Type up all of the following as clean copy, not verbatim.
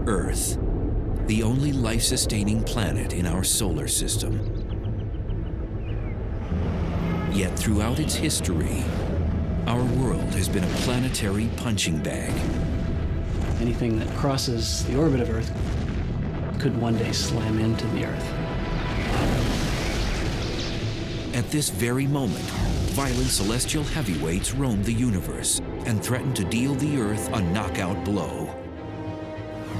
Earth, the only life-sustaining planet in our solar system. Yet throughout its history, our world has been a planetary punching bag. Anything that crosses the orbit of Earth could one day slam into the Earth. At this very moment, violent celestial heavyweights roam the universe and threaten to deal the Earth a knockout blow.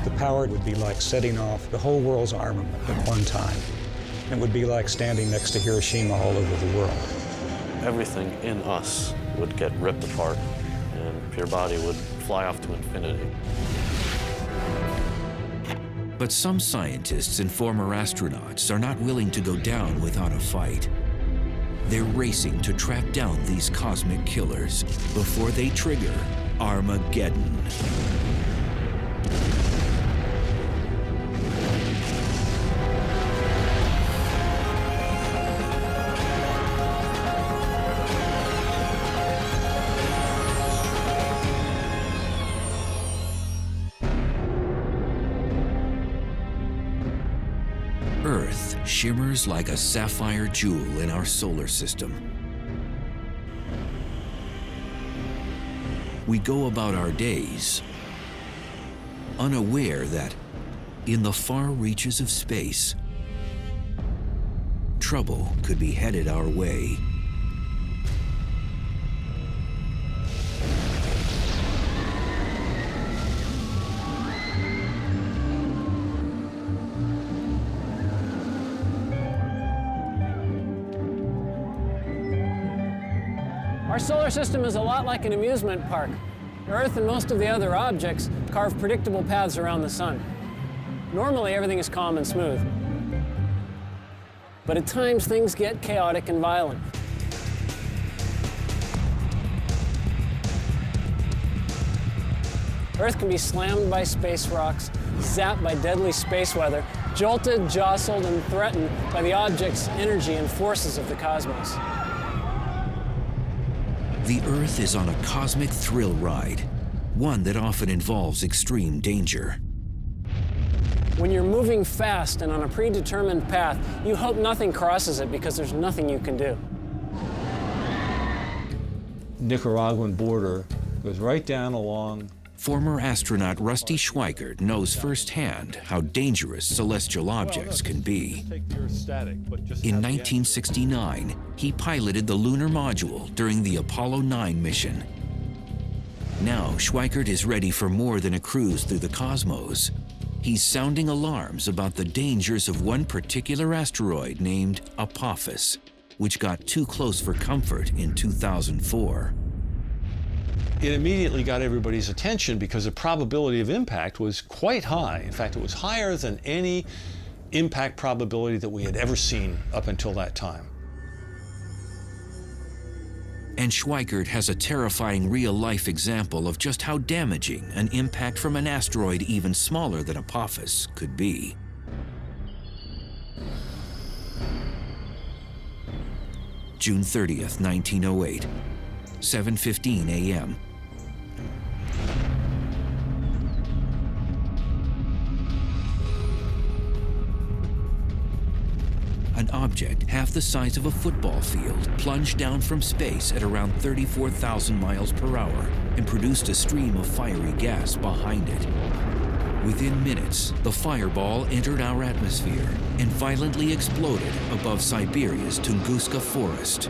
The power would be like setting off the whole world's armament at one time. It would be like standing next to Hiroshima all over the world. Everything in us would get ripped apart, and your body would fly off to infinity. But some scientists and former astronauts are not willing to go down without a fight. They're racing to track down these cosmic killers before they trigger Armageddon. Earth shimmers like a sapphire jewel in our solar system. We go about our days unaware that in the far reaches of space, trouble could be headed our way. Our solar system is a lot like an amusement park. Earth and most of the other objects carve predictable paths around the sun. Normally, everything is calm and smooth. But at times, things get chaotic and violent. Earth can be slammed by space rocks, zapped by deadly space weather, jolted, jostled, and threatened by the object's energy and forces of the cosmos. The Earth is on a cosmic thrill ride, one that often involves extreme danger. When you're moving fast and on a predetermined path, you hope nothing crosses it because there's nothing you can do. Nicaraguan border goes right down along. Former astronaut Rusty Schweikert knows firsthand how dangerous celestial objects can be. In 1969, he piloted the lunar module during the Apollo 9 mission. Now, Schweikert is ready for more than a cruise through the cosmos. He's sounding alarms about the dangers of one particular asteroid named Apophis, which got too close for comfort in 2004. It immediately got everybody's attention because the probability of impact was quite high. In fact, it was higher than any impact probability that we had ever seen up until that time. And Schweikert has a terrifying real-life example of just how damaging an impact from an asteroid even smaller than Apophis could be. June 30th, 1908, 7:15 a.m. An object half the size of a football field plunged down from space at around 34,000 miles per hour and produced a stream of fiery gas behind it. Within minutes, the fireball entered our atmosphere and violently exploded above Siberia's Tunguska forest.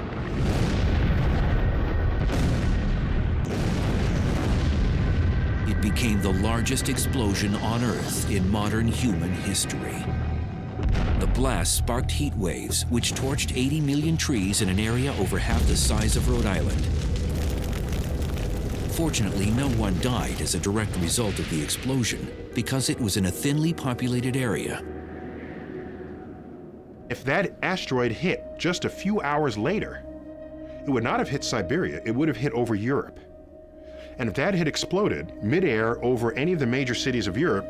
It became the largest explosion on Earth in modern human history. The blast sparked heat waves, which torched 80 million trees in an area over half the size of Rhode Island. Fortunately, no one died as a direct result of the explosion, because it was in a thinly populated area. If that asteroid hit just a few hours later, it would not have hit Siberia, it would have hit over Europe. And if that had exploded midair over any of the major cities of Europe,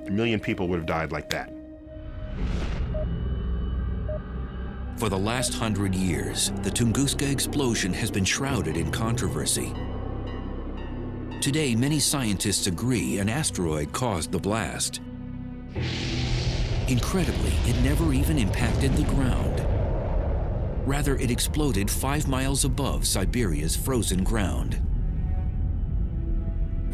1 million people would have died like that. For the last 100 years, the Tunguska explosion has been shrouded in controversy. Today, many scientists agree an asteroid caused the blast. Incredibly, it never even impacted the ground. Rather, it exploded 5 miles above Siberia's frozen ground.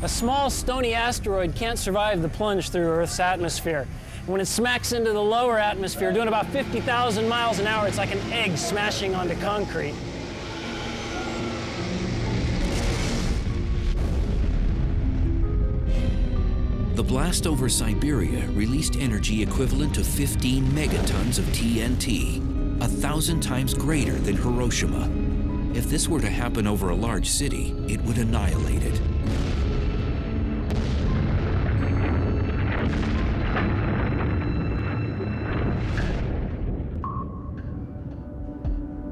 A small, stony asteroid can't survive the plunge through Earth's atmosphere. When it smacks into the lower atmosphere, doing about 50,000 miles an hour, it's like an egg smashing onto concrete. The blast over Siberia released energy equivalent to 15 megatons of TNT, 1,000 times greater than Hiroshima. If this were to happen over a large city, it would annihilate it.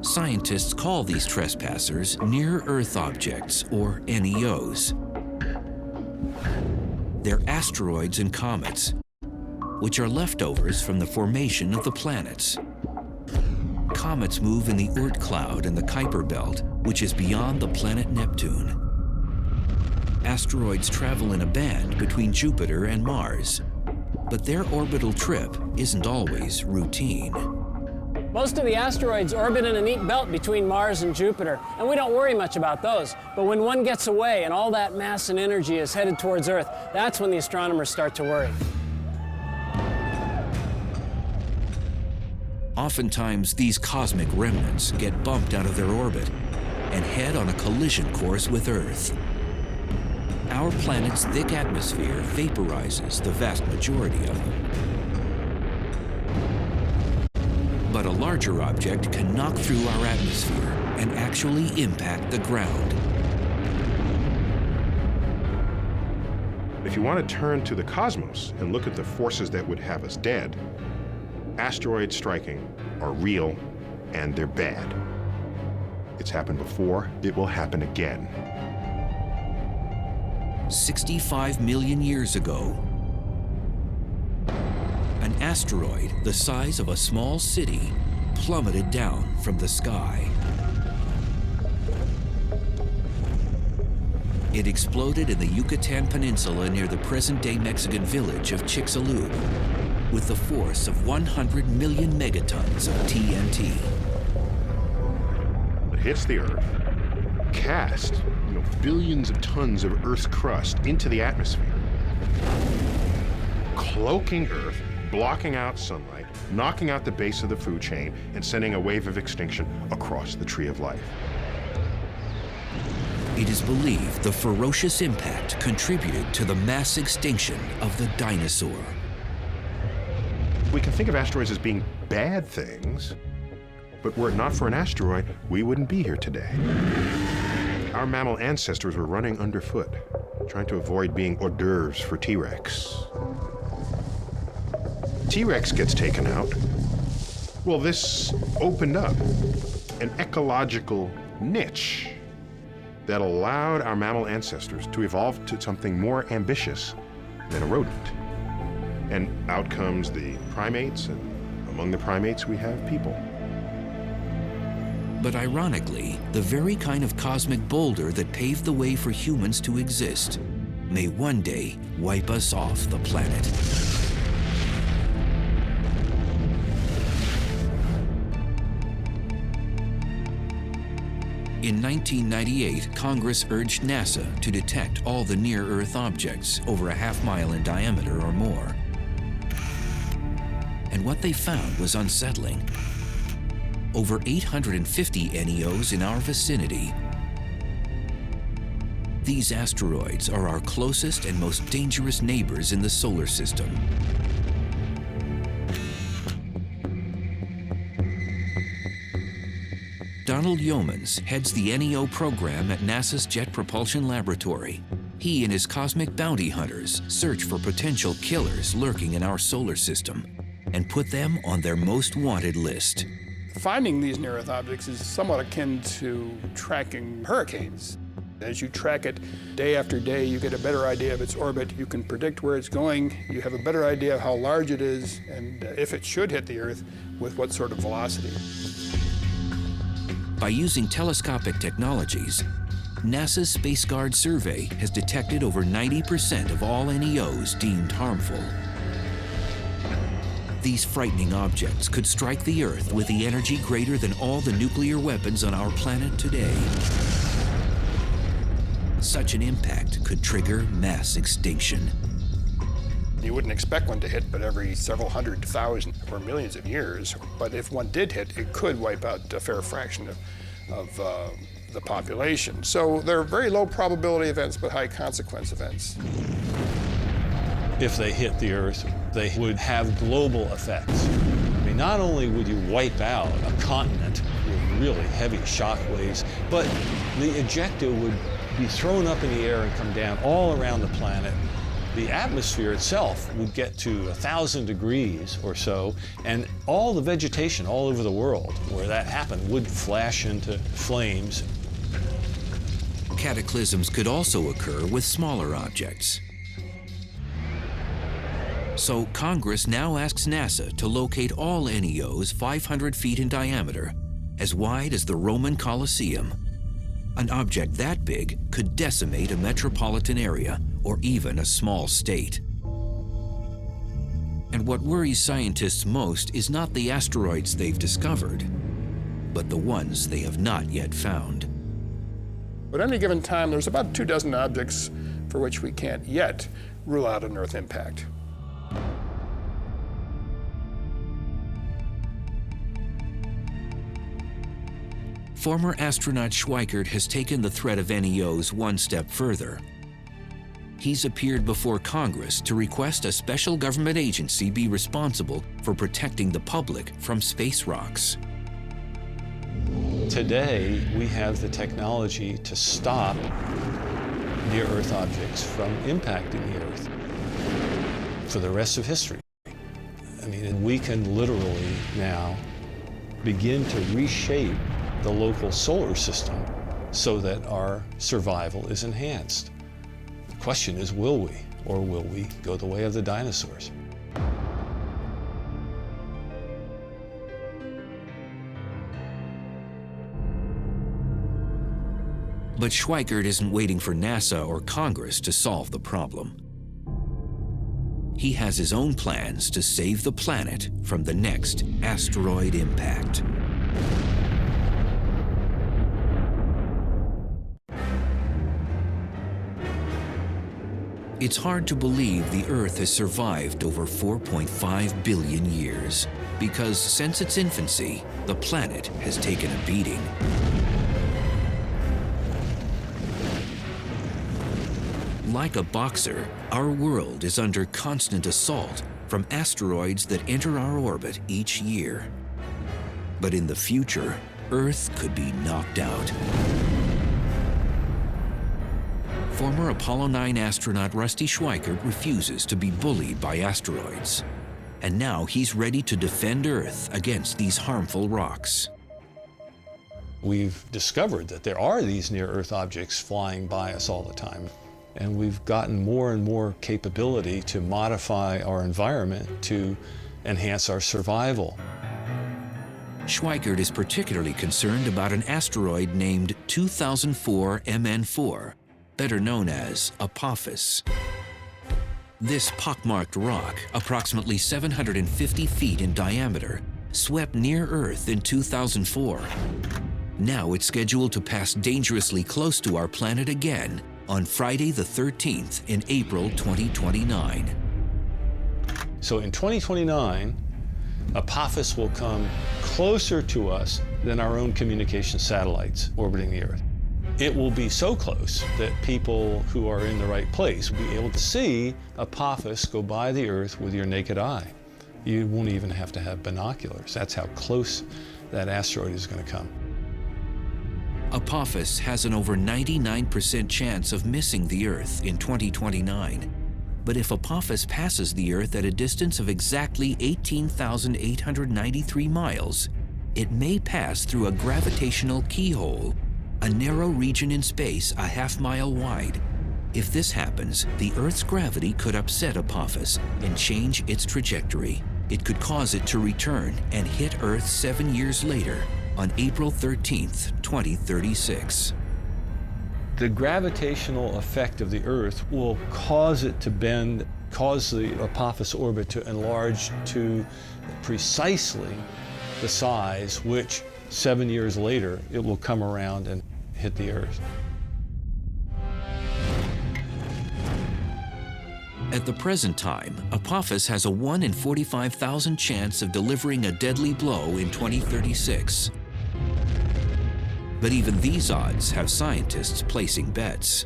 Scientists call these trespassers near-Earth objects, or NEOs. They're asteroids and comets, which are leftovers from the formation of the planets. Comets move in the Oort cloud and the Kuiper belt, which is beyond the planet Neptune. Asteroids travel in a band between Jupiter and Mars, but their orbital trip isn't always routine. Most of the asteroids orbit in a neat belt between Mars and Jupiter, and we don't worry much about those. But when one gets away and all that mass and energy is headed towards Earth, that's when the astronomers start to worry. Oftentimes, these cosmic remnants get bumped out of their orbit and head on a collision course with Earth. Our planet's thick atmosphere vaporizes the vast majority of them. But a larger object can knock through our atmosphere and actually impact the ground. If you want to turn to the cosmos and look at the forces that would have us dead, asteroids striking are real and they're bad. It's happened before, it will happen again. 65 million years ago, an asteroid the size of a small city plummeted down from the sky. It exploded in the Yucatan Peninsula near the present-day Mexican village of Chicxulub with the force of 100 million megatons of TNT. It hits the Earth, cast billions of tons of Earth's crust into the atmosphere, cloaking Earth, blocking out sunlight, knocking out the base of the food chain, and sending a wave of extinction across the tree of life. It is believed the ferocious impact contributed to the mass extinction of the dinosaur. We can think of asteroids as being bad things, but were it not for an asteroid, we wouldn't be here today. Our mammal ancestors were running underfoot, trying to avoid being hors d'oeuvres for T-Rex. T-Rex gets taken out. Well, this opened up an ecological niche that allowed our mammal ancestors to evolve to something more ambitious than a rodent. And out comes the primates, and among the primates we have people. But ironically, the very kind of cosmic boulder that paved the way for humans to exist may one day wipe us off the planet. In 1998, Congress urged NASA to detect all the near-Earth objects over a half-mile in diameter or more. And what they found was unsettling. Over 850 NEOs in our vicinity. These asteroids are our closest and most dangerous neighbors in the solar system. Donald Yeomans heads the NEO program at NASA's Jet Propulsion Laboratory. He and his cosmic bounty hunters search for potential killers lurking in our solar system and put them on their most wanted list. Finding these near-Earth objects is somewhat akin to tracking hurricanes. As you track it day after day, you get a better idea of its orbit. You can predict where it's going. You have a better idea of how large it is and if it should hit the Earth, with what sort of velocity. By using telescopic technologies, NASA's Space Guard survey has detected over 90% of all NEOs deemed harmful. These frightening objects could strike the Earth with the energy greater than all the nuclear weapons on our planet today. Such an impact could trigger mass extinction. You wouldn't expect one to hit but every several hundred thousand or millions of years, but if one did hit, it could wipe out a fair fraction of the population. So they're very low probability events, but high consequence events. If they hit the Earth, they would have global effects. I mean, not only would you wipe out a continent with really heavy shock waves, but the ejecta would be thrown up in the air and come down all around the planet. The atmosphere itself would get to 1,000 degrees or so, and all the vegetation all over the world where that happened would flash into flames. Cataclysms could also occur with smaller objects. So Congress now asks NASA to locate all NEOs 500 feet in diameter, as wide as the Roman Colosseum. An object that big could decimate a metropolitan area or even a small state. And what worries scientists most is not the asteroids they've discovered, but the ones they have not yet found. At any given time, there's about 24 objects for which we can't yet rule out an Earth impact. Former astronaut Schweikert has taken the threat of NEOs one step further. He's appeared before Congress to request a special government agency be responsible for protecting the public from space rocks. Today, we have the technology to stop near-Earth objects from impacting the Earth for the rest of history. I mean, we can literally now begin to reshape the local solar system so that our survival is enhanced. The question is, will we, or will we go the way of the dinosaurs? But Schweikert isn't waiting for NASA or Congress to solve the problem. He has his own plans to save the planet from the next asteroid impact. It's hard to believe the Earth has survived over 4.5 billion years, because since its infancy, the planet has taken a beating. Like a boxer, our world is under constant assault from asteroids that enter our orbit each year. But in the future, Earth could be knocked out. Former Apollo 9 astronaut Rusty Schweikert refuses to be bullied by asteroids. And now he's ready to defend Earth against these harmful rocks. We've discovered that there are these near-Earth objects flying by us all the time. And we've gotten more and more capability to modify our environment to enhance our survival. Schweikert is particularly concerned about an asteroid named 2004 MN4, better known as Apophis. This pockmarked rock, approximately 750 feet in diameter, swept near Earth in 2004. Now it's scheduled to pass dangerously close to our planet again on Friday the 13th in April 2029. So in 2029, Apophis will come closer to us than our own communication satellites orbiting the Earth. It will be so close that people who are in the right place will be able to see Apophis go by the Earth with your naked eye. You won't even have to have binoculars. That's how close that asteroid is going to come. Apophis has an over 99% chance of missing the Earth in 2029. But if Apophis passes the Earth at a distance of exactly 18,893 miles, it may pass through a gravitational keyhole, a narrow region in space a half-mile wide. If this happens, the Earth's gravity could upset Apophis and change its trajectory. It could cause it to return and hit Earth 7 years later, on April 13th, 2036. The gravitational effect of the Earth will cause it to bend, cause the Apophis orbit to enlarge to precisely the size which 7 years later it will come around and hit the Earth. At the present time, Apophis has a 1 in 45,000 chance of delivering a deadly blow in 2036. But even these odds have scientists placing bets.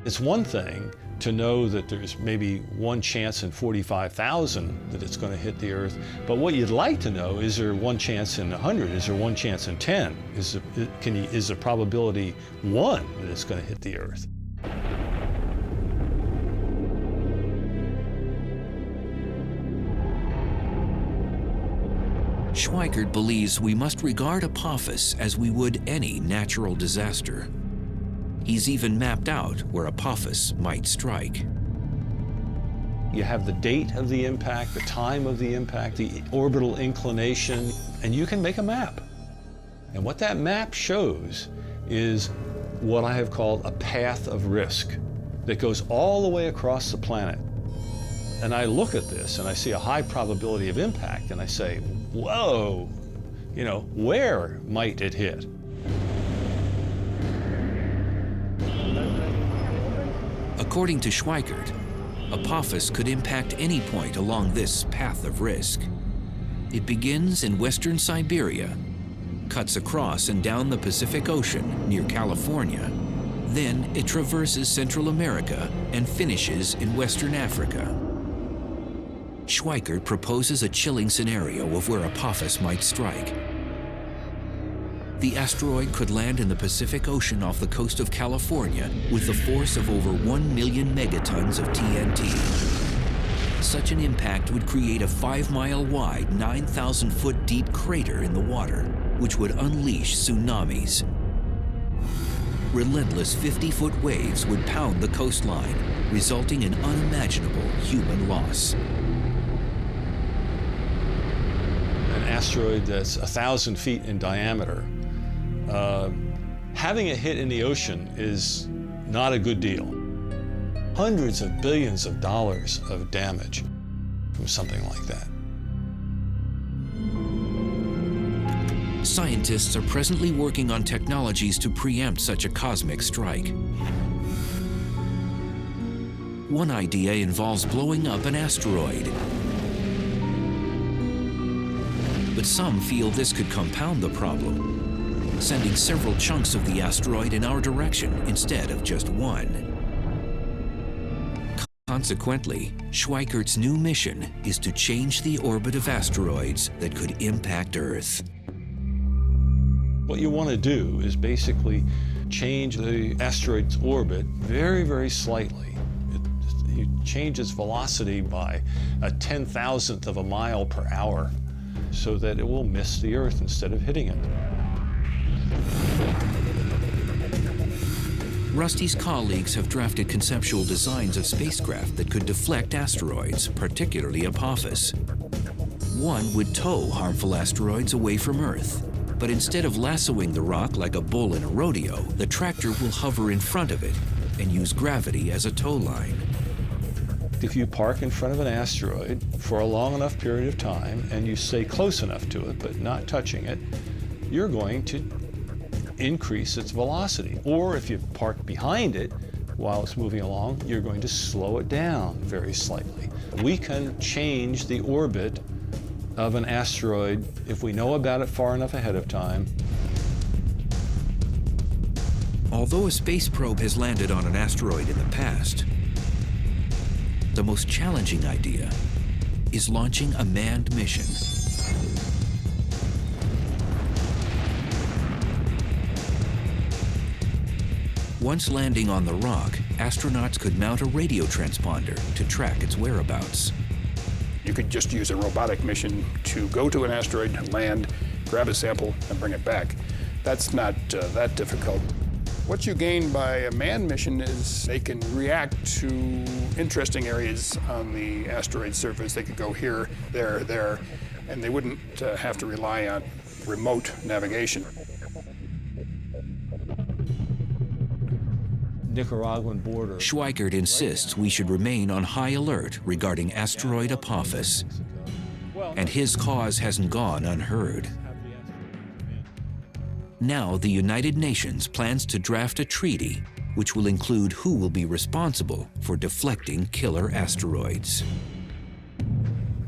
It's one thing to know that there's maybe 1 chance in 45,000 that it's going to hit the Earth, but what you'd like to know is there 1 chance in 100? Is there 1 chance in 10? Is the probability 1 that it's going to hit the Earth? Schweikert believes we must regard Apophis as we would any natural disaster. He's even mapped out where Apophis might strike. You have the date of the impact, the time of the impact, the orbital inclination, and you can make a map. And what that map shows is what I have called a path of risk that goes all the way across the planet. And I look at this and I see a high probability of impact and I say, whoa, you know, where might it hit? According to Schweikert, Apophis could impact any point along this path of risk. It begins in western Siberia, cuts across and down the Pacific Ocean near California. Then it traverses Central America and finishes in Western Africa. Schweikert proposes a chilling scenario of where Apophis might strike. The asteroid could land in the Pacific Ocean off the coast of California with the force of over 1 million megatons of TNT. Such an impact would create a 5-mile wide, 9,000-foot deep crater in the water, which would unleash tsunamis. Relentless 50-foot waves would pound the coastline, resulting in unimaginable human loss. An asteroid that's 1,000 feet in diameter, having it hit in the ocean is not a good deal. Hundreds of billions of dollars of damage from something like that. Scientists are presently working on technologies to preempt such a cosmic strike. One idea involves blowing up an asteroid. But some feel this could compound the problem, sending several chunks of the asteroid in our direction instead of just one. Consequently, Schweikert's new mission is to change the orbit of asteroids that could impact Earth. What you want to do is basically change the asteroid's orbit very, very slightly. You change its velocity by a 10,000th of a mile per hour so that it will miss the Earth instead of hitting it. Rusty's colleagues have drafted conceptual designs of spacecraft that could deflect asteroids, particularly Apophis. One would tow harmful asteroids away from Earth, but instead of lassoing the rock like a bull in a rodeo, the tractor will hover in front of it and use gravity as a tow line. If you park in front of an asteroid for a long enough period of time and you stay close enough to it but not touching it, you're going to increase its velocity. Or if you park behind it while it's moving along, you're going to slow it down very slightly. We can change the orbit of an asteroid if we know about it far enough ahead of time. Although a space probe has landed on an asteroid in the past, the most challenging idea is launching a manned mission. Once landing on the rock, astronauts could mount a radio transponder to track its whereabouts. You could just use a robotic mission to go to an asteroid, land, grab a sample, and bring it back. That's not that difficult. What you gain by a manned mission is they can react to interesting areas on the asteroid surface. They could go here, there, and they wouldn't have to rely on remote navigation. Nicaraguan border. Schweikert insists we should remain on high alert regarding asteroid Apophis, and his cause hasn't gone unheard. Now the United Nations plans to draft a treaty which will include who will be responsible for deflecting killer asteroids.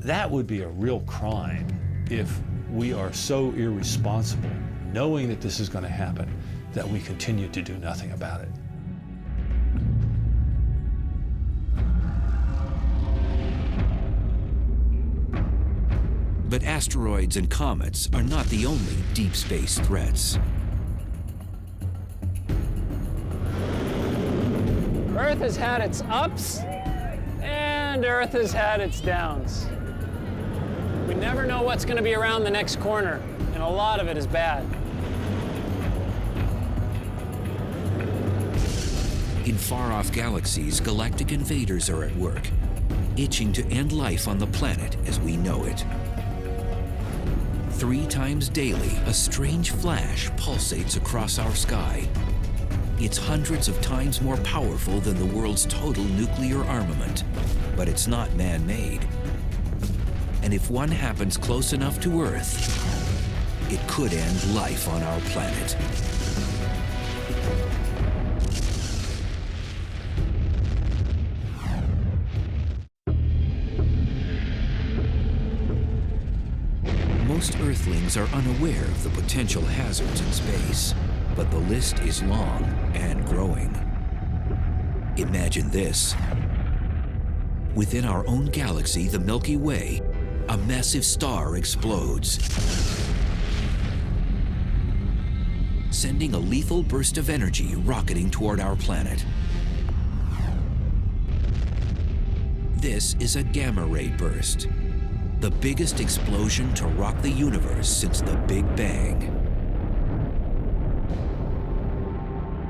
That would be a real crime if we are so irresponsible, knowing that this is going to happen, that we continue to do nothing about it. But asteroids and comets are not the only deep space threats. Earth has had its ups, and Earth has had its downs. We never know what's going to be around the next corner, and a lot of it is bad. In far-off galaxies, galactic invaders are at work, itching to end life on the planet as we know it. 3 times daily, a strange flash pulsates across our sky. It's hundreds of times more powerful than the world's total nuclear armament, but it's not man-made. And if one happens close enough to Earth, it could end life on our planet. Most Earthlings are unaware of the potential hazards in space, but the list is long and growing. Imagine this. Within our own galaxy, the Milky Way, a massive star explodes, sending a lethal burst of energy rocketing toward our planet. This is a gamma-ray burst, the biggest explosion to rock the universe since the Big Bang.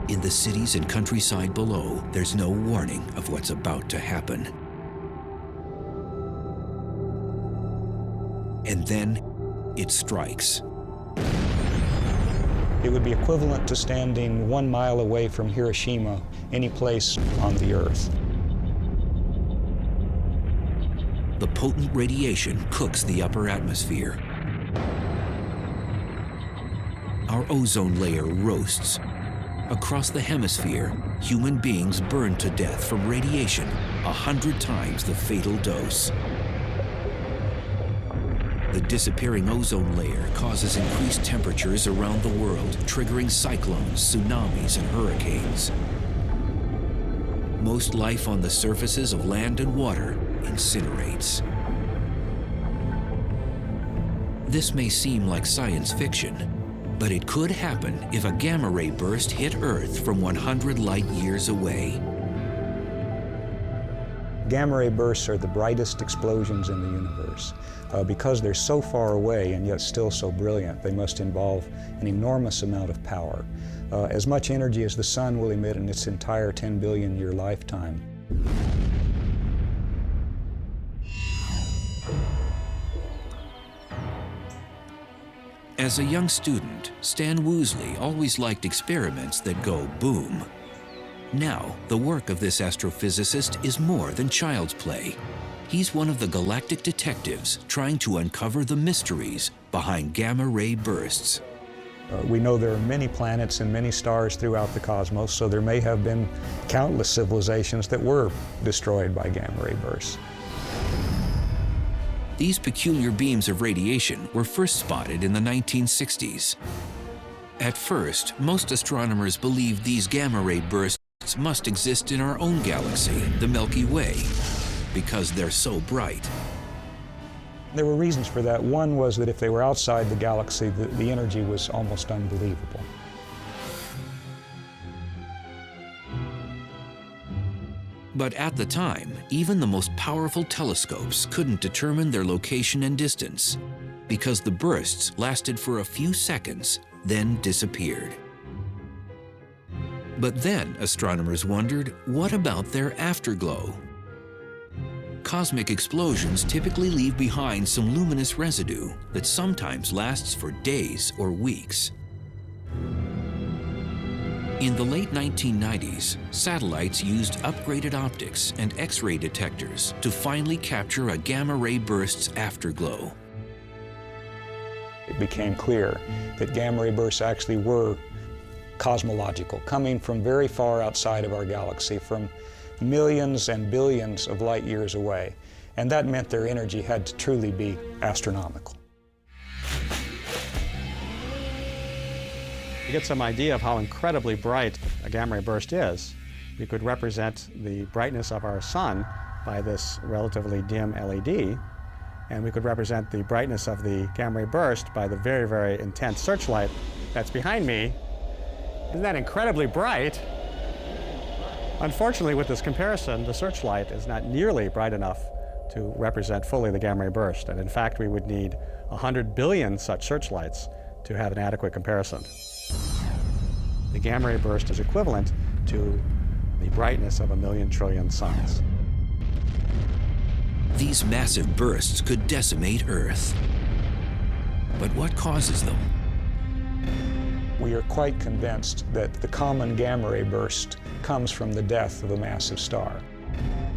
In the cities and countryside below, there's no warning of what's about to happen. And then it strikes. It would be equivalent to standing 1 mile away from Hiroshima, any place on the Earth. The potent radiation cooks the upper atmosphere. Our ozone layer roasts. Across the hemisphere, human beings burn to death from radiation 100 times the fatal dose. The disappearing ozone layer causes increased temperatures around the world, triggering cyclones, tsunamis, and hurricanes. Most life on the surfaces of land and water incinerates. This may seem like science fiction, but it could happen if a gamma-ray burst hit Earth from 100 light years away. Gamma-ray bursts are the brightest explosions in the universe. Because they're so far away and yet still so brilliant, they must involve an enormous amount of power. As much energy as the sun will emit in its entire 10 billion year lifetime. As a young student, Stan Woosley always liked experiments that go boom. Now, the work of this astrophysicist is more than child's play. He's one of the galactic detectives trying to uncover the mysteries behind gamma-ray bursts. We know there are many planets and many stars throughout the cosmos, so there may have been countless civilizations that were destroyed by gamma-ray bursts. These peculiar beams of radiation were first spotted in the 1960s. At first, most astronomers believed these gamma-ray bursts must exist in our own galaxy, the Milky Way, because they're so bright. There were reasons for that. One was that if they were outside the galaxy, the energy was almost unbelievable. But at the time, even the most powerful telescopes couldn't determine their location and distance, because the bursts lasted for a few seconds, then disappeared. But then astronomers wondered, what about their afterglow? Cosmic explosions typically leave behind some luminous residue that sometimes lasts for days or weeks. In the late 1990s, satellites used upgraded optics and X-ray detectors to finally capture a gamma-ray burst's afterglow. It became clear that gamma-ray bursts actually were cosmological, coming from very far outside of our galaxy, from millions and billions of light years away. And that meant their energy had to truly be astronomical. To get some idea of how incredibly bright a gamma-ray burst is, we could represent the brightness of our sun by this relatively dim LED, and we could represent the brightness of the gamma-ray burst by the very, very intense searchlight that's behind me. Isn't that incredibly bright? Unfortunately, with this comparison, the searchlight is not nearly bright enough to represent fully the gamma-ray burst, and in fact, we would need 100 billion such searchlights to have an adequate comparison. The gamma-ray burst is equivalent to the brightness of 1,000,000 trillion suns. These massive bursts could decimate Earth. But what causes them? We are quite convinced that the common gamma-ray burst comes from the death of a massive star,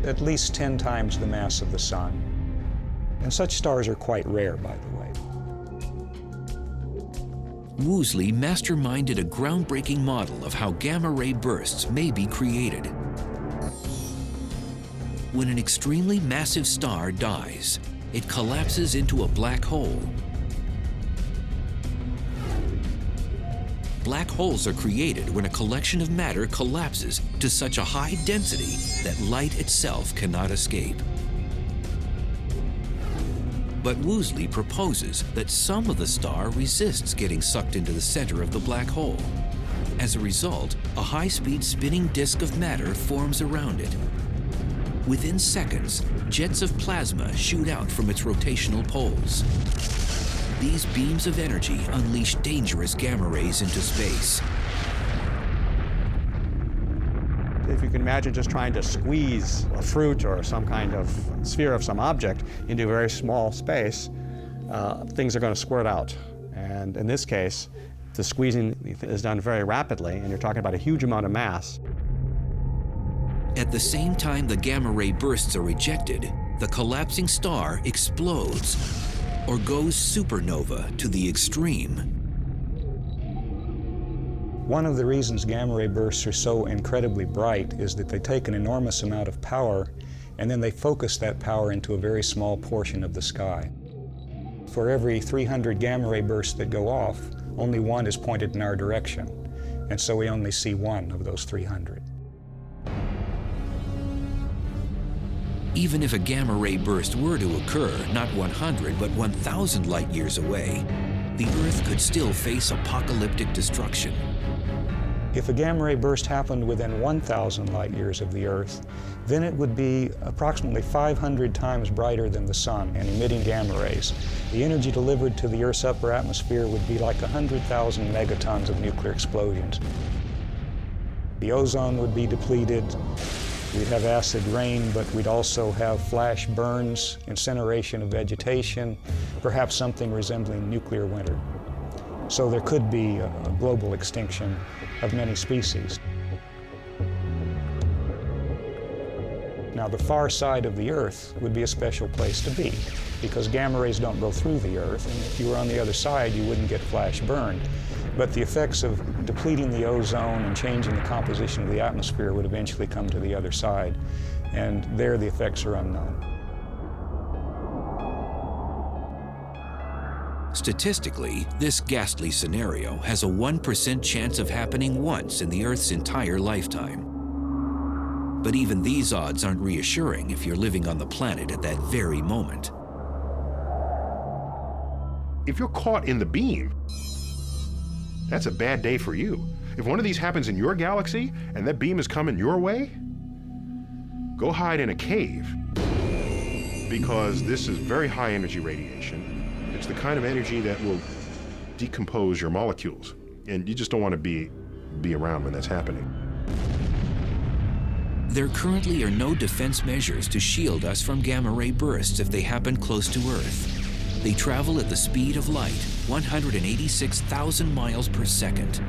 at least 10 times the mass of the Sun. And such stars are quite rare, by the way. Woosley masterminded a groundbreaking model of how gamma-ray bursts may be created. When an extremely massive star dies, it collapses into a black hole. Black holes are created when a collection of matter collapses to such a high density that light itself cannot escape. But Woosley proposes that some of the star resists getting sucked into the center of the black hole. As a result, a high-speed spinning disk of matter forms around it. Within seconds, jets of plasma shoot out from its rotational poles. These beams of energy unleash dangerous gamma rays into space. If you can imagine just trying to squeeze a fruit or some kind of sphere of some object into a very small space, things are going to squirt out. And in this case, the squeezing is done very rapidly, and you're talking about a huge amount of mass. At the same time the gamma ray bursts are ejected, the collapsing star explodes or goes supernova to the extreme. One of the reasons gamma-ray bursts are so incredibly bright is that they take an enormous amount of power and then they focus that power into a very small portion of the sky. For every 300 gamma-ray bursts that go off, only one is pointed in our direction, and so we only see one of those 300. Even if a gamma-ray burst were to occur not 100 but 1,000 light years away, the Earth could still face apocalyptic destruction. If a gamma-ray burst happened within 1,000 light years of the Earth, then it would be approximately 500 times brighter than the Sun and emitting gamma rays. The energy delivered to the Earth's upper atmosphere would be like 100,000 megatons of nuclear explosions. The ozone would be depleted. We'd have acid rain, but we'd also have flash burns, incineration of vegetation, perhaps something resembling nuclear winter. So there could be a global extinction of many species. Now, the far side of the Earth would be a special place to be, because gamma rays don't go through the Earth, and if you were on the other side, you wouldn't get flash burned. But the effects of depleting the ozone and changing the composition of the atmosphere would eventually come to the other side, and there the effects are unknown. Statistically, this ghastly scenario has a 1% chance of happening once in the Earth's entire lifetime. But even these odds aren't reassuring if you're living on the planet at that very moment. If you're caught in the beam, that's a bad day for you. If one of these happens in your galaxy and that beam is coming your way, go hide in a cave, because this is very high energy radiation. It's the kind of energy that will decompose your molecules, and you just don't want to be around when that's happening. There currently are no defense measures to shield us from gamma-ray bursts if they happen close to Earth. They travel at the speed of light, 186,000 miles per second.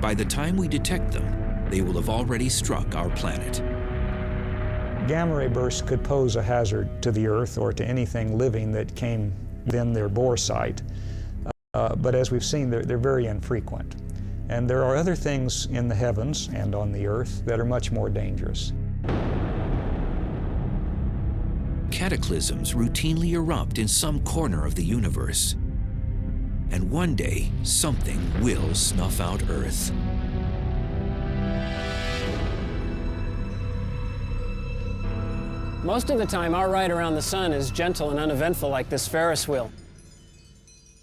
by the time we detect them, they will have already struck our planet. Gamma ray bursts could pose a hazard to the Earth or to anything living that came within their bore site. But as we've seen, they're very infrequent. And there are other things in the heavens and on the Earth that are much more dangerous. Cataclysms routinely erupt in some corner of the universe. And one day, something will snuff out Earth. Most of the time, our ride around the sun is gentle and uneventful like this Ferris wheel.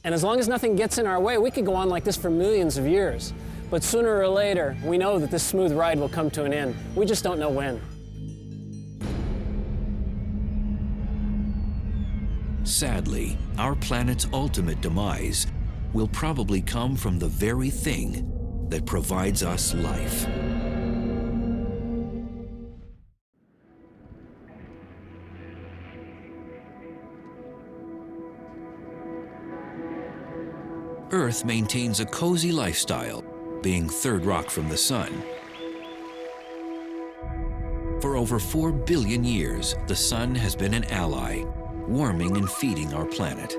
And as long as nothing gets in our way, we could go on like this for millions of years. But sooner or later, we know that this smooth ride will come to an end. We just don't know when. Sadly, our planet's ultimate demise will probably come from the very thing that provides us life. Earth maintains a cozy lifestyle, being third rock from the sun. For over 4 billion years, the sun has been an ally, warming and feeding our planet.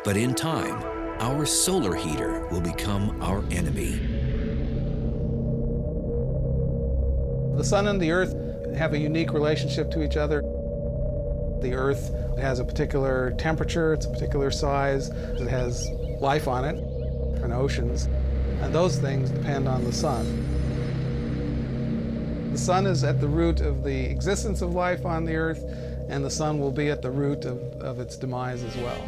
But in time, our solar heater will become our enemy. The sun and the Earth have a unique relationship to each other. The Earth has a particular temperature, it's a particular size, it has life on it, and oceans, and those things depend on the sun. The sun is at the root of the existence of life on the Earth, and the sun will be at the root of its demise as well.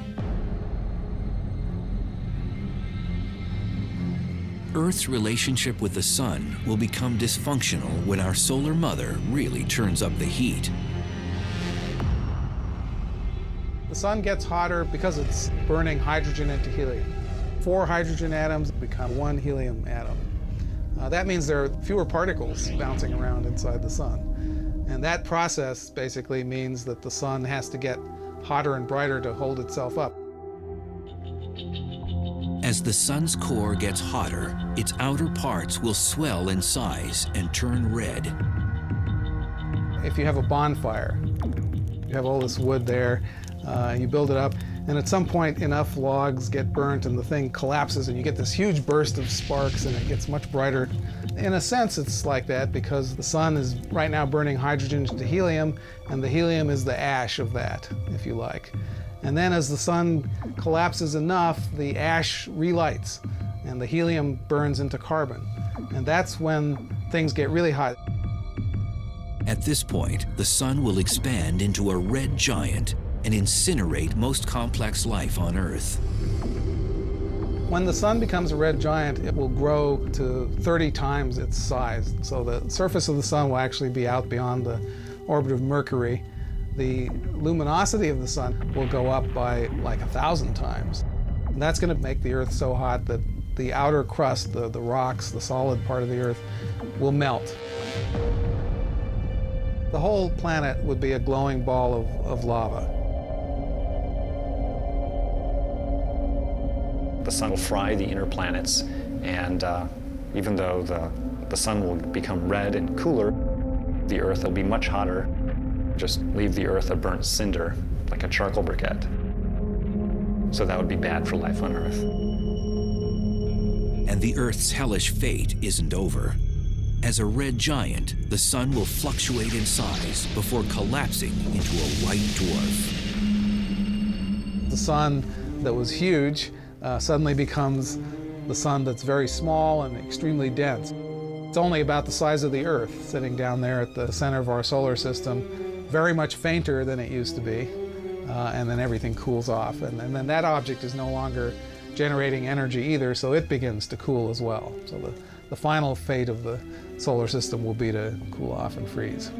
Earth's relationship with the sun will become dysfunctional when our solar mother really turns up the heat. The sun gets hotter because it's burning hydrogen into helium. 4 hydrogen atoms become 1 helium atom. That means there are fewer particles bouncing around inside the sun. And that process basically means that the sun has to get hotter and brighter to hold itself up. As the sun's core gets hotter, its outer parts will swell in size and turn red. If you have a bonfire, you have all this wood there, you build it up, and at some point enough logs get burnt and the thing collapses and you get this huge burst of sparks and it gets much brighter. In a sense it's like that because the sun is right now burning hydrogen to helium, and the helium is the ash of that, if you like. And then as the sun collapses enough, the ash relights and the helium burns into carbon. And that's when things get really hot. At this point, the sun will expand into a red giant and incinerate most complex life on Earth. When the sun becomes a red giant, it will grow to 30 times its size. So the surface of the sun will actually be out beyond the orbit of Mercury. The luminosity of the sun will go up by like 1,000 times. And that's going to make the Earth so hot that the outer crust, the rocks, the solid part of the Earth, will melt. The whole planet would be a glowing ball of lava. The sun will fry the inner planets, and even though the sun will become red and cooler, the Earth will be much hotter. Just leave the Earth a burnt cinder, like a charcoal briquette. So that would be bad for life on Earth. And the Earth's hellish fate isn't over. As a red giant, the sun will fluctuate in size before collapsing into a white dwarf. The sun that was huge suddenly becomes the sun that's very small and extremely dense. It's only about the size of the Earth, sitting down there at the center of our solar system, very much fainter than it used to be, and then everything cools off. And then that object is no longer generating energy either, so it begins to cool as well. So the final fate of the solar system will be to cool off and freeze.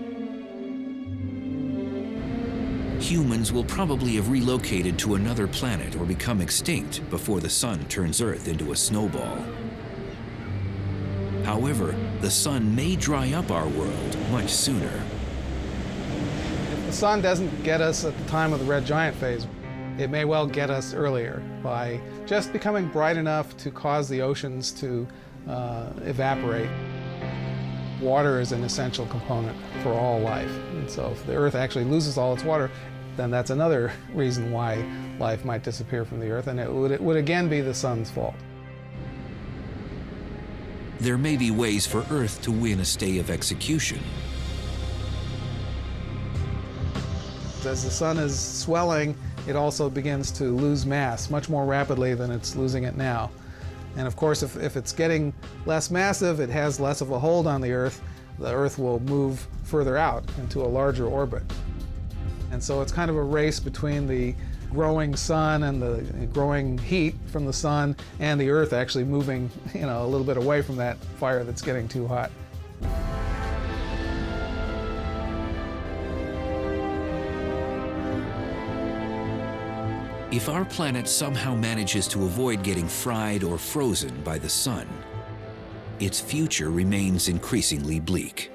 Humans will probably have relocated to another planet or become extinct before the sun turns Earth into a snowball. However, the sun may dry up our world much sooner. If the sun doesn't get us at the time of the red giant phase, It may well get us earlier by just becoming bright enough to cause the oceans to evaporate. Water is an essential component for all life. And so if the Earth actually loses all its water, then that's another reason why life might disappear from the Earth, and it would again be the sun's fault. There may be ways for Earth to win a stay of execution. As the sun is swelling, it also begins to lose mass much more rapidly than it's losing it now. And of course, if it's getting less massive, it has less of a hold on the Earth will move further out into a larger orbit. And so it's kind of a race between the growing sun and the growing heat from the sun and the Earth actually moving, a little bit away from that fire that's getting too hot. If our planet somehow manages to avoid getting fried or frozen by the sun, its future remains increasingly bleak.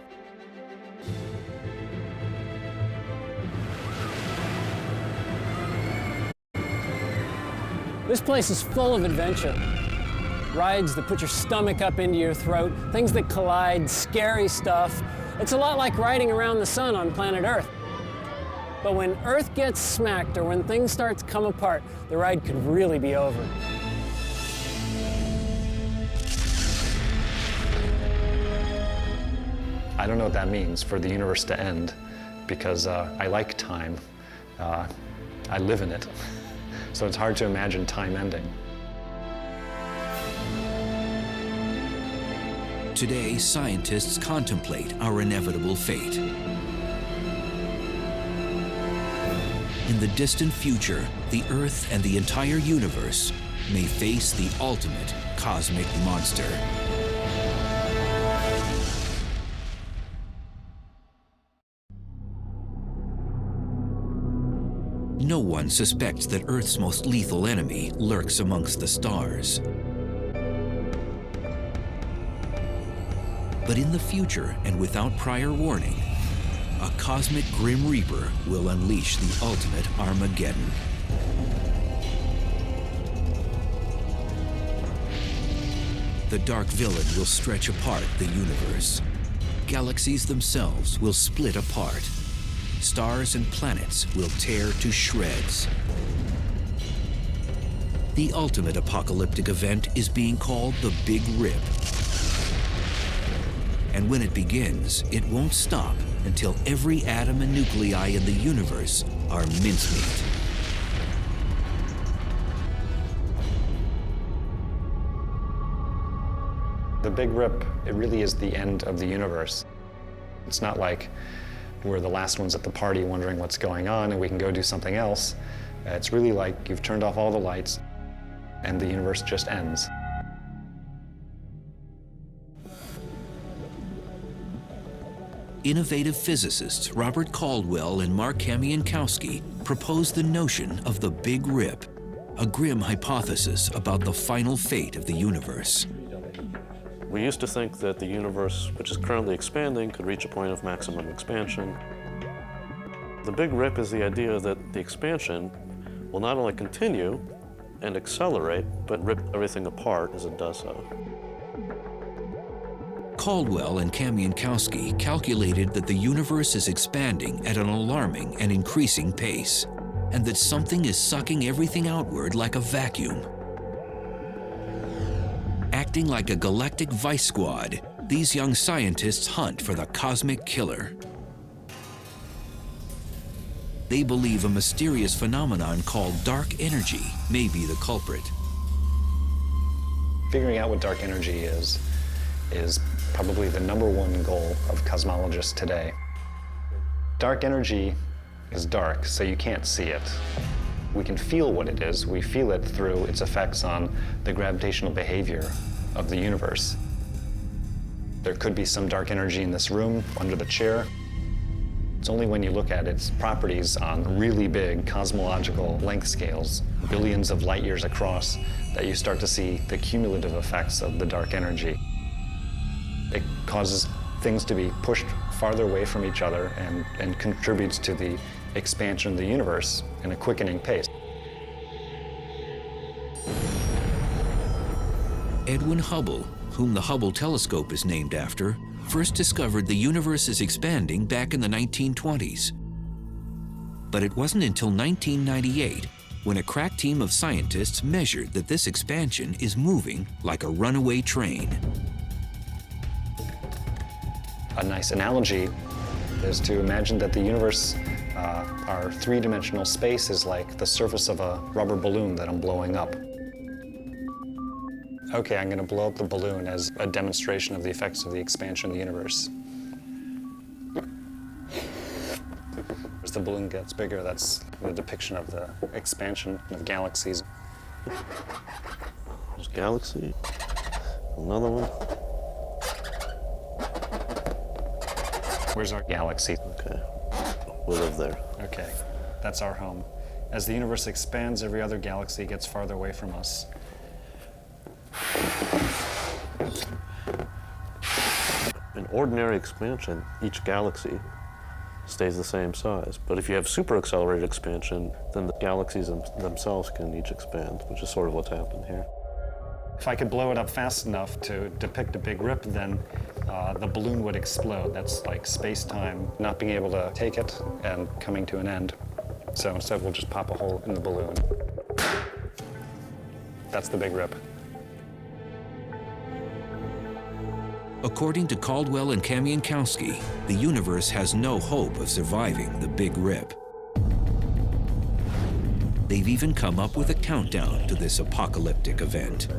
This place is full of adventure. Rides that put your stomach up into your throat, things that collide, scary stuff. It's a lot like riding around the sun on planet Earth. But when Earth gets smacked or when things start to come apart, the ride could really be over. I don't know what that means for the universe to end, because I like time. I live in it. So it's hard to imagine time ending. Today, scientists contemplate our inevitable fate. In the distant future, the Earth and the entire universe may face the ultimate cosmic monster. No one suspects that Earth's most lethal enemy lurks amongst the stars. But in the future, and without prior warning, a cosmic Grim Reaper will unleash the ultimate Armageddon. The dark villain will stretch apart the universe. Galaxies themselves will split apart. Stars and planets will tear to shreds. The ultimate apocalyptic event is being called the Big Rip. And when it begins, it won't stop until every atom and nuclei in the universe are mincemeat. The Big Rip, it really is the end of the universe. It's not like we're the last ones at the party wondering what's going on and we can go do something else. It's really like you've turned off all the lights and the universe just ends. Innovative physicists Robert Caldwell and Mark Kamiankowski proposed the notion of the Big Rip, a grim hypothesis about the final fate of the universe. We used to think that the universe, which is currently expanding, could reach a point of maximum expansion. The Big Rip is the idea that the expansion will not only continue and accelerate, but rip everything apart as it does so. Caldwell and Kamiankowski calculated that the universe is expanding at an alarming and increasing pace, and that something is sucking everything outward like a vacuum. Acting like a galactic vice squad, these young scientists hunt for the cosmic killer. They believe a mysterious phenomenon called dark energy may be the culprit. Figuring out what dark energy is probably the #1 goal of cosmologists today. Dark energy is dark, so you can't see it. We can feel what it is. We feel it through its effects on the gravitational behavior of the universe. There could be some dark energy in this room, under the chair. It's only when you look at its properties on really big cosmological length scales, billions of light years across, that you start to see the cumulative effects of the dark energy. It causes things to be pushed farther away from each other and contributes to the expansion of the universe in a quickening pace. Edwin Hubble, whom the Hubble telescope is named after, first discovered the universe is expanding back in the 1920s. But it wasn't until 1998 when a crack team of scientists measured that this expansion is moving like a runaway train. A nice analogy is to imagine that the universe, our three-dimensional space, is like the surface of a rubber balloon that I'm blowing up. Okay, I'm going to blow up the balloon as a demonstration of the effects of the expansion of the universe. As the balloon gets bigger, that's the depiction of the expansion of galaxies. There's a galaxy. Another one. Where's our galaxy? Okay. We live there. Okay, that's our home. As the universe expands, every other galaxy gets farther away from us. In ordinary expansion, each galaxy stays the same size. But if you have super accelerated expansion, then the galaxies themselves can each expand, which is sort of what's happened here. If I could blow it up fast enough to depict a big rip, then the balloon would explode. That's like space-time not being able to take it and coming to an end. So instead, we'll just pop a hole in the balloon. That's the big rip. According to Caldwell and Kamiankowski, the universe has no hope of surviving the Big Rip. They've even come up with a countdown to this apocalyptic event.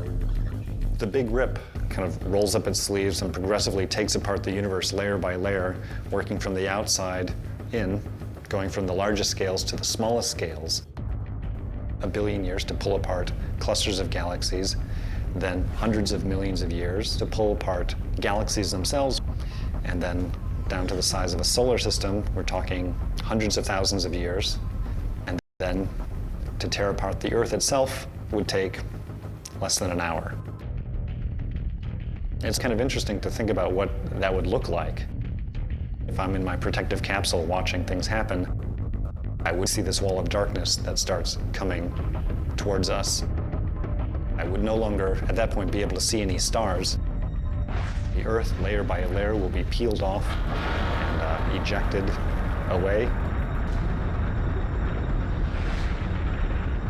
The Big Rip kind of rolls up its sleeves and progressively takes apart the universe layer by layer, working from the outside in, going from the largest scales to the smallest scales. 1 billion years to pull apart clusters of galaxies, then hundreds of millions of years to pull apart galaxies themselves, and then down to the size of a solar system, we're talking hundreds of thousands of years. And then to tear apart the Earth itself would take less than an hour. It's kind of interesting to think about what that would look like. If I'm in my protective capsule watching things happen, I would see this wall of darkness that starts coming towards us. I would no longer, at that point, be able to see any stars. The Earth, layer by layer, will be peeled off and ejected away.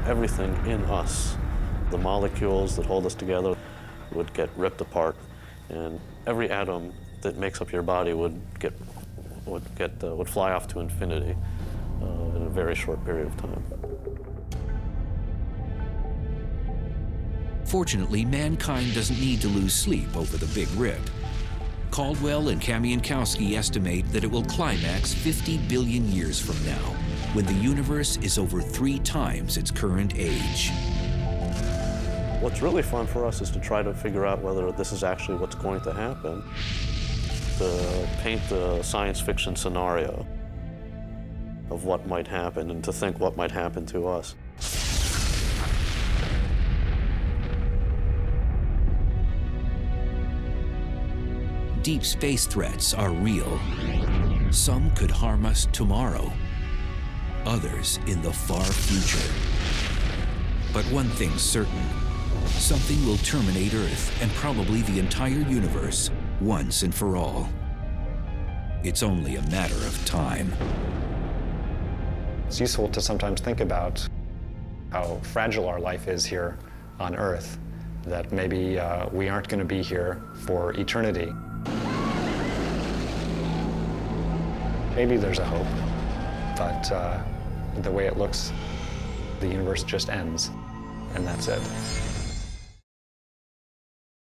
Everything in us, the molecules that hold us together, would get ripped apart, and every atom that makes up your body would fly off to infinity in a very short period of time. Fortunately, mankind doesn't need to lose sleep over the Big Rip. Caldwell and Kamiankowski estimate that it will climax 50 billion years from now, when the universe is over 3 times its current age. What's really fun for us is to try to figure out whether this is actually what's going to happen, to paint the science fiction scenario of what might happen and to think what might happen to us. Deep space threats are real. Some could harm us tomorrow, others in the far future. But one thing's certain, something will terminate Earth and probably the entire universe once and for all. It's only a matter of time. It's useful to sometimes think about how fragile our life is here on Earth, that maybe we aren't going to be here for eternity. Maybe there's a hope, but the way it looks, the universe just ends, and that's it.